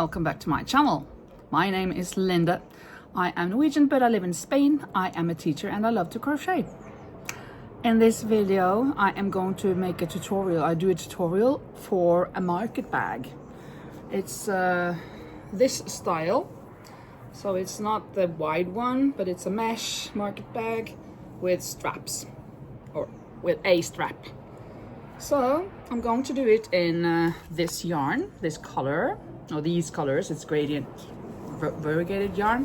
welcome back to my channel. My name is Linda. I am Norwegian but I live in Spain. I am a teacher and I love to crochet. In this video I am going to make a tutorial. I do a tutorial for a market bag. It's this style, so it's not the wide one, but it's a mesh market bag with straps, or with a strap. So I'm going to do it in this yarn, this color, or these colors. It's gradient variegated yarn,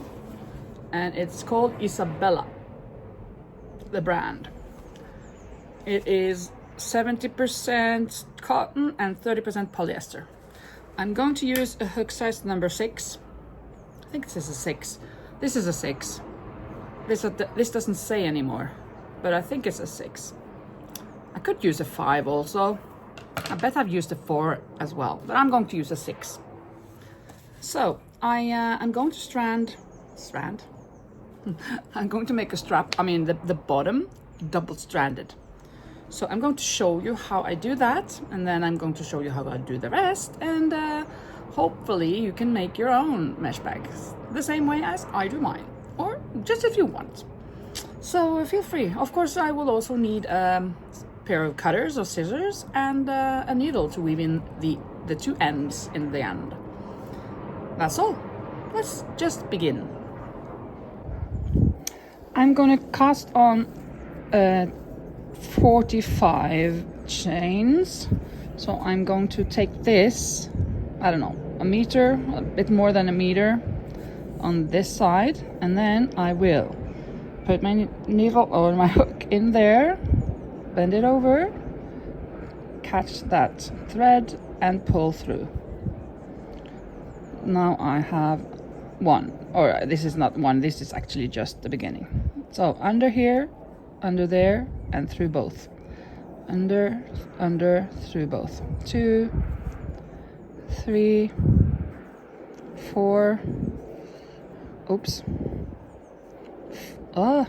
and it's called Isabella, the brand. It is 70% cotton and 30% polyester. I'm going to use a hook size number 6. I think this is a 6. This is a 6. This doesn't say anymore, but I think it's a 6. I could use a 5 also. I bet I've used a 4 as well, but I'm going to use a 6. So I'm going to strand. I'm going to make a strap. I mean the bottom double stranded. So I'm going to show you how I do that, and then I'm going to show you how I do the rest, and hopefully you can make your own mesh bags the same way as I do mine, or just if you want. So feel free. Of course I will also need pair of cutters or scissors and a needle to weave in the two ends in the end. That's all. Let's just begin. I'm gonna cast on 45 chains. So I'm going to take this, I don't know, a meter, a bit more than a meter on this side, and then I will put my needle or my hook in there, bend it over, catch that thread and pull through. Now I have one, or this is not one, this is actually just the beginning. So under here, under there, and through both. Under, through both. 2, 3, 4, oops. Oh.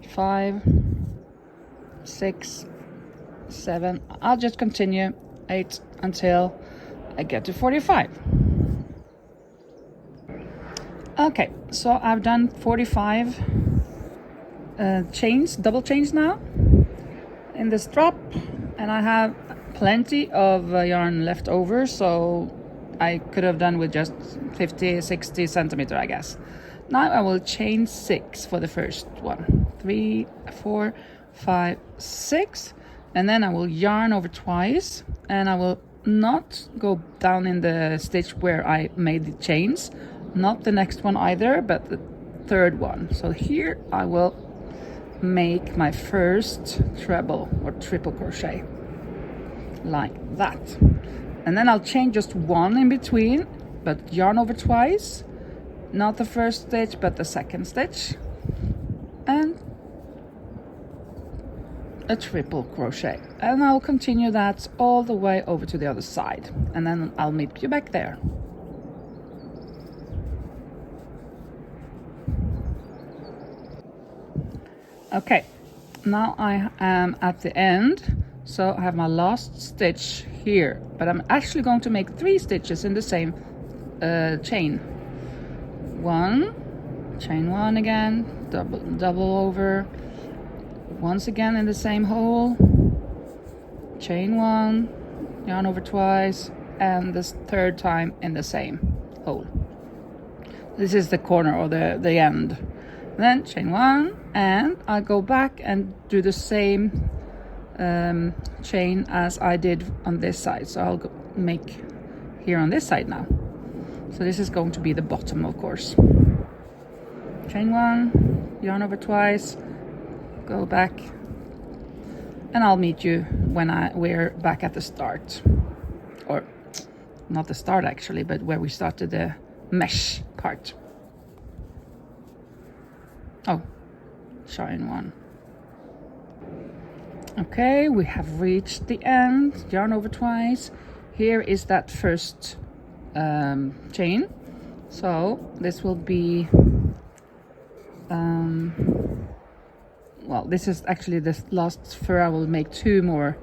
5, 6, 7. I'll just continue 8 until I get to 45. Okay, so I've done 45 chains, double chains now in the strap, and I have plenty of yarn left over, so I could have done with just 50, 60 centimeter, I guess. Now I will chain 6 for the first one. 3, 4, 5, 6, and then I will yarn over twice, and I will not go down in the stitch where I made the chains, not the next one either, but the third one. So here I will make my first treble or triple crochet like that, and then I'll chain just one in between, but yarn over twice, not the first stitch but the second stitch, and a triple crochet, and I'll continue that all the way over to the other side, and then I'll meet you back there. Okay, now I am at the end, so I have my last stitch here, but I'm actually going to make 3 stitches in the same chain. 1, chain 1 again, double over, once again in the same hole, chain 1, yarn over twice, and this third time in the same hole. This is the corner or the end. Then chain 1, and I go back and do the same chain as I did on this side. So I'll make here on this side now. So this is going to be the bottom, of course. Chain 1, yarn over twice, go back, and I'll meet you when we're back at the start, or not the start actually, but where we started the mesh part. Oh, chain 1. Okay, we have reached the end. Yarn over twice. Here is that first chain. So this will be well, this is actually the last fur. I will make 2 more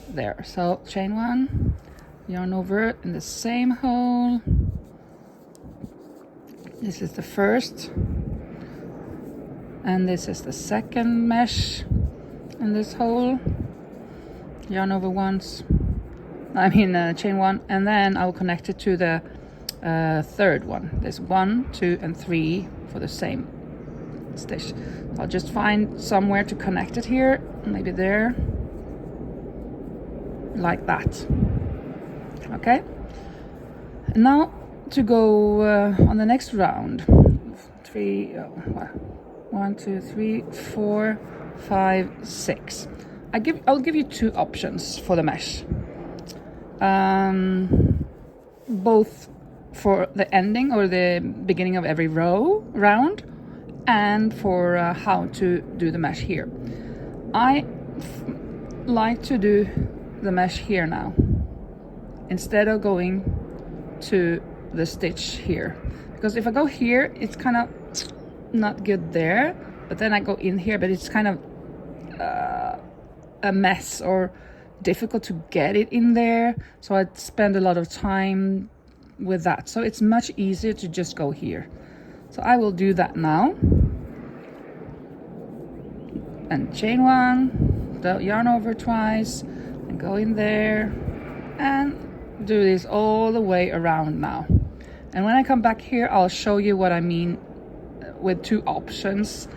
there. So chain 1, yarn over in the same hole. This is the first, and this is the second mesh in this hole. Yarn over once, chain 1, and then I'll connect it to the third one. There's 1, 2, and 3 for the same stitch. I'll just find somewhere to connect it here, maybe there, like that. Okay, and now to go on the next round. 1, 2, 3, 4, 5, 6. I'll give you 2 options for the mesh, both for the ending or the beginning of every round, and for how to do the mesh here. I like to do the mesh here now instead of going to the stitch here, because if I go here it's kind of not good there, but then I go in here, but it's kind of a mess or difficult to get it in there, so I spend a lot of time with that. So it's much easier to just go here. So I will do that now, and chain 1, the yarn over twice, and go in there and do this all the way around now. And when I come back here, I'll show you what I mean with 2 options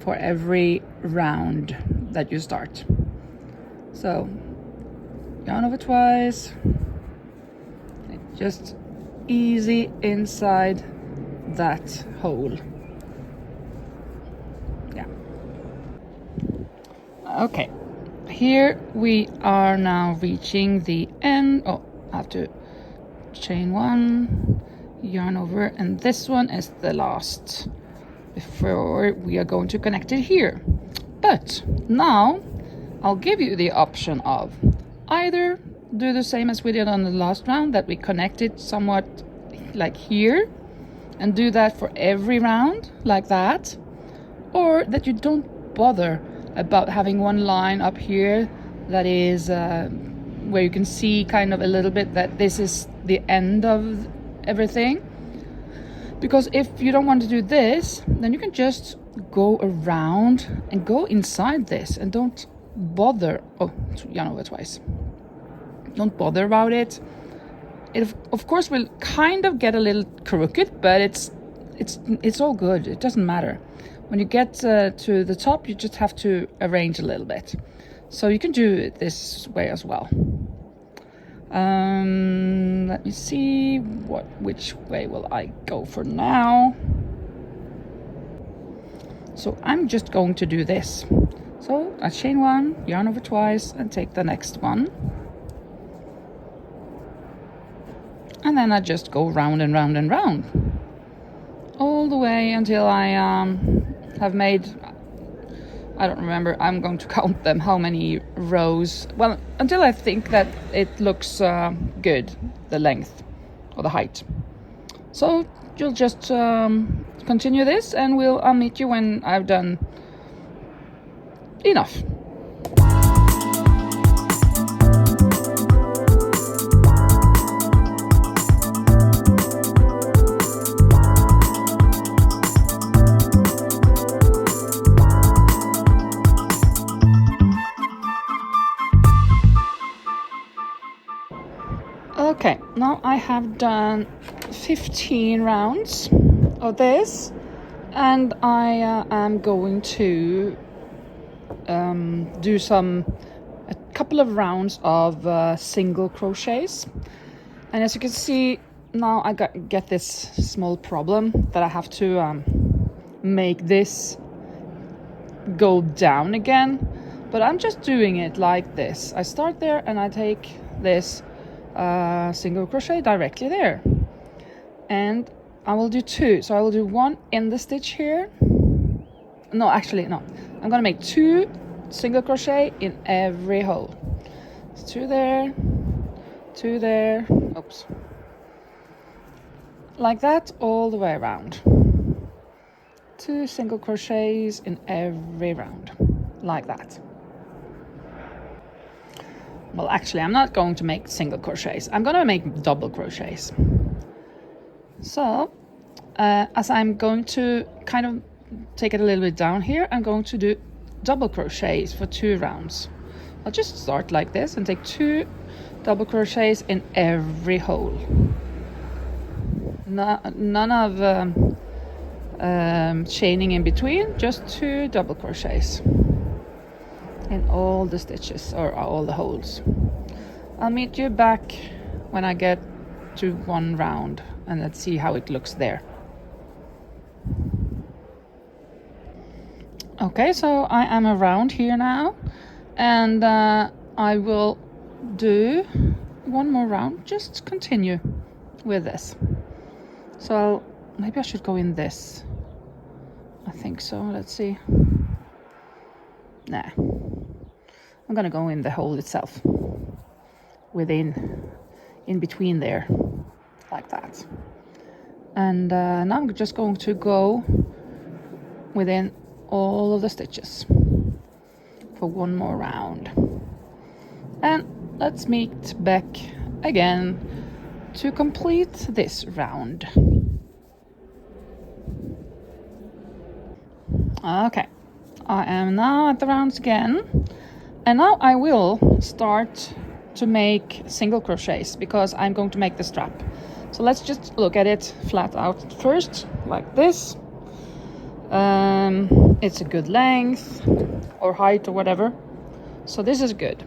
for every round that you start. So yarn over twice, just easy inside that hole. Yeah. Okay, here we are now reaching the end. Oh, I have to chain 1, yarn over, and this one is the last before we are going to connect it here. But now I'll give you the option of either do the same as we did on the last round, that we connected somewhat like here, and do that for every round like that, or that you don't bother about having one line up here that is where you can see kind of a little bit that this is the end of everything. Because if you don't want to do this, then you can just go around and go inside this and don't bother. Oh, yarn over twice. Don't bother about it. It of course will kind of get a little crooked, but it's all good. It doesn't matter. When you get to the top, you just have to arrange a little bit. So you can do it this way as well. Let me see which way will I go for now. So I'm just going to do this. So I chain 1, yarn over twice, and take the next one. And then I just go round and round and round all the way until I have made, I don't remember, I'm going to count them, how many rows. Well, until I think that it looks good, the length or the height. So you'll just continue this, and I'll meet you when I've done enough. Okay, now I have done 15 rounds of this, and I am going to do a couple of rounds of single crochets. And as you can see, now I get this small problem that I have to make this go down again, but I'm just doing it like this. I start there and I take this single crochet directly there, and I will do 2. So I will do 1 in the stitch here. No, actually no, I'm gonna make 2 single crochet in every hole. So 2 there, 2 there, oops, like that all the way around. 2 single crochets in every round, like that. Well, actually, I'm not going to make single crochets. I'm going to make double crochets. So, as I'm going to kind of take it a little bit down here, I'm going to do double crochets for 2 rounds. I'll just start like this and take 2 double crochets in every hole. None of chaining in between, just 2 double crochets in all the stitches or all the holes. I'll meet you back when I get to 1 round, and let's see how it looks there. Okay, so I am around here now, and I will do 1 more round, just continue with this. So maybe I should go in this. I think so. Let's see. Nah, I'm gonna go in the hole itself, in between there, like that. And now I'm just going to go within all of the stitches for 1 more round. And let's meet back again to complete this round. Okay, I am now at the rounds again, and now I will start to make single crochets because I'm going to make the strap. So let's just look at it flat out first, like this. It's a good length or height or whatever, so this is good.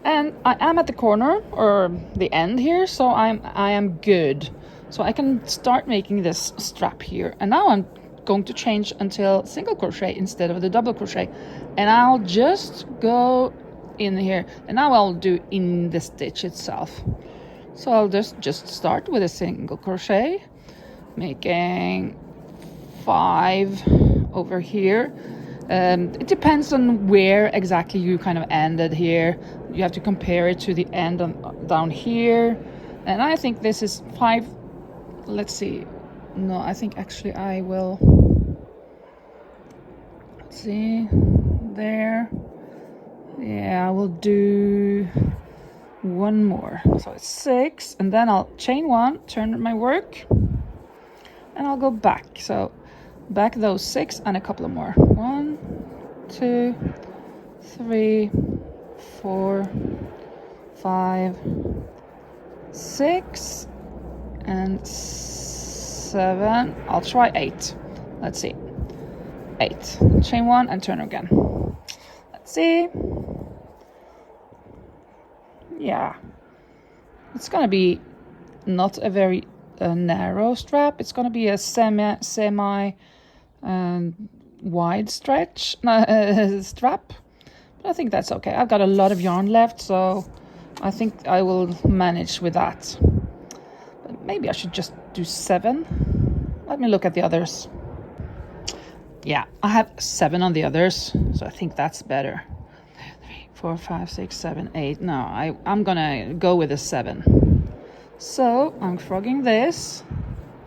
And I am at the corner or the end here, so I am good. So I can start making this strap here, and now I'm going to change until single crochet instead of the double crochet, and I'll just go in here, and now I'll do in the stitch itself. So I'll just start with a single crochet, making 5 over here. It depends on where exactly you kind of ended here. You have to compare it to the end down here, and I think this is 5. Let's see. No, I think actually I will. Let's see. There. Yeah, I will do 1 more. So it's 6, and then I'll chain 1, turn my work, and I'll go back. So back those 6 and a couple of more. 1, 2, 3, 4, 5, 6, and 7. I'll try 8. Let's see. 8. Chain 1 and turn again. Let's see. Yeah. It's gonna be not a very narrow strap. It's gonna be a semi wide stretch strap. But I think that's okay. I've got a lot of yarn left, so I think I will manage with that. But maybe I should just do 7. Let me look at the others. Yeah, I have 7 on the others, so I think that's better. 3, 4, 5, 6, 7, 8. No, I'm gonna go with a 7. So I'm frogging this.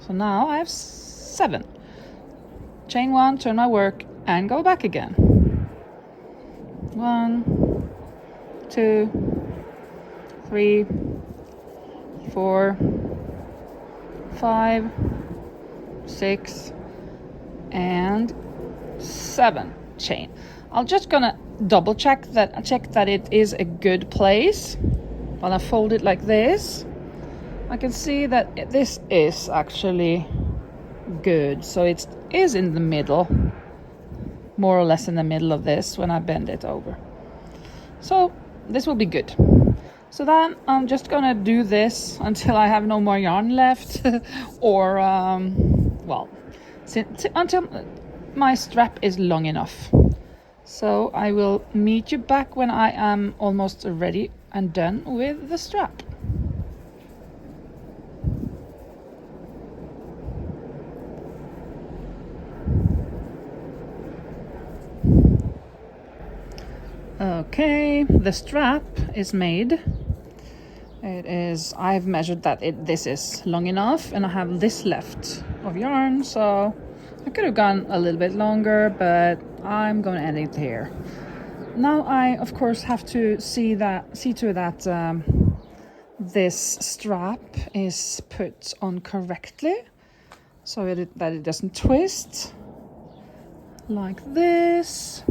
So now I have 7. Chain 1, turn my work, and go back again. 1, 2, 3, 4, 5, 6, and 7. Chain. I'm just gonna double check that it is a good place. When I fold it like this, I can see that this is actually good. So it is in the middle, more or less in the middle of this when I bend it over. So this will be good. So then I'm just gonna do this until I have no more yarn left, or until my strap is long enough. So I will meet you back when I am almost ready and done with the strap. Okay, the strap is made. I've measured that this is long enough, and I have this left of yarn, so I could have gone a little bit longer, but I'm going to end it here. Now I, of course, have to see to that this strap is put on correctly, so that it doesn't twist like this.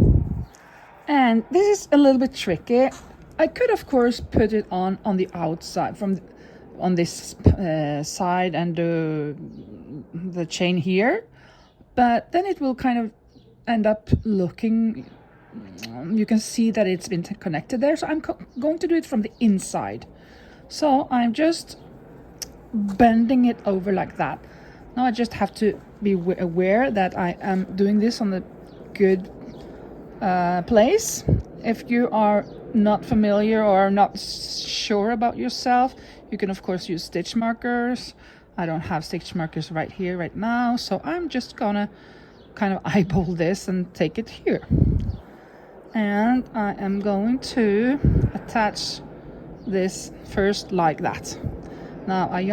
And this is a little bit tricky. I could, of course, put it on the outside on this side and the chain here, but then it will kind of end up looking, you can see that it's been connected there. So I'm going to do it from the inside. So I'm just bending it over like that. Now I just have to be aware that I am doing this on the good place. If you are not familiar or not sure about yourself, you can of course use stitch markers. I don't have stitch markers right here right now, so I'm just gonna kind of eyeball this and take it here. And I am going to attach this first like that. Now I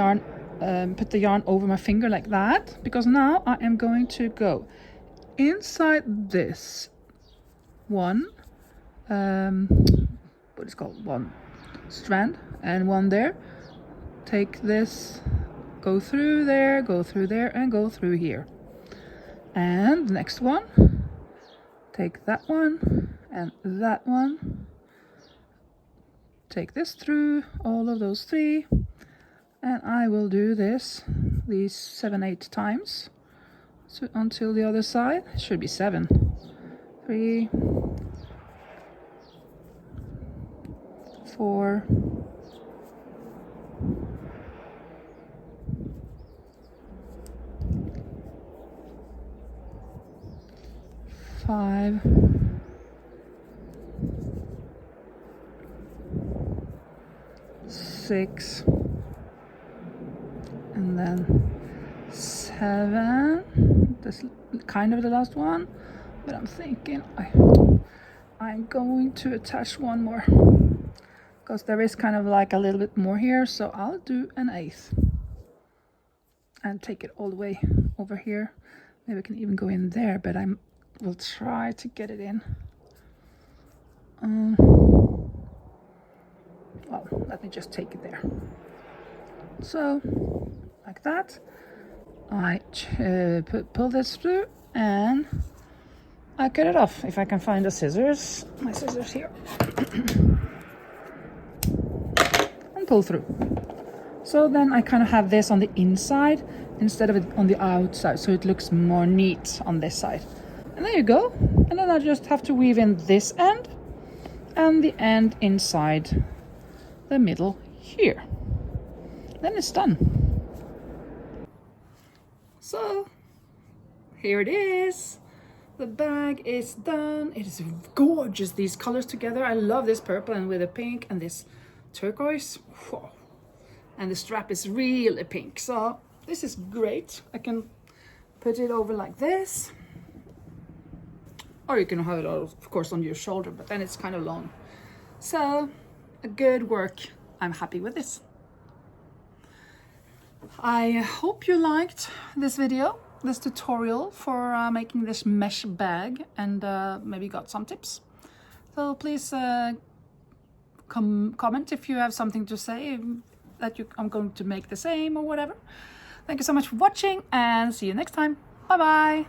put the yarn over my finger like that, because now I am going to go inside this one what is called one strand and one there. Take this, go through there, and go through here. And the next one, take that one and that one, take this through all of those three, and I will do these 7-8 times, so until the other side. It should be 7. 3, 4, 5, 6, and then 7. This is kind of the last one, but I'm thinking I'm going to attach one more, because there is kind of like a little bit more here, so I'll do an 8th and take it all the way over here. Maybe I can even go in there, but I will try to get it in. Well, let me just take it there. So like that, I pull this through and I cut it off. If I can find the scissors, my scissors here, and pull through. So then I kind of have this on the inside instead of it on the outside, so it looks more neat on this side. And there you go. And then I just have to weave in this end and the end inside the middle here. Then it's done. So here it is. The bag is done. It is gorgeous, these colors together. I love this purple and with the pink and this turquoise. Whoa. And the strap is really pink. So this is great. I can put it over like this. Or you can have it, of course, on your shoulder, but then it's kind of long. So, a good work. I'm happy with this. I hope you liked this video, this tutorial for making this mesh bag, and maybe got some tips. So please comment if you have something to say, that I'm going to make the same or whatever. Thank you so much for watching, and see you next time. Bye bye.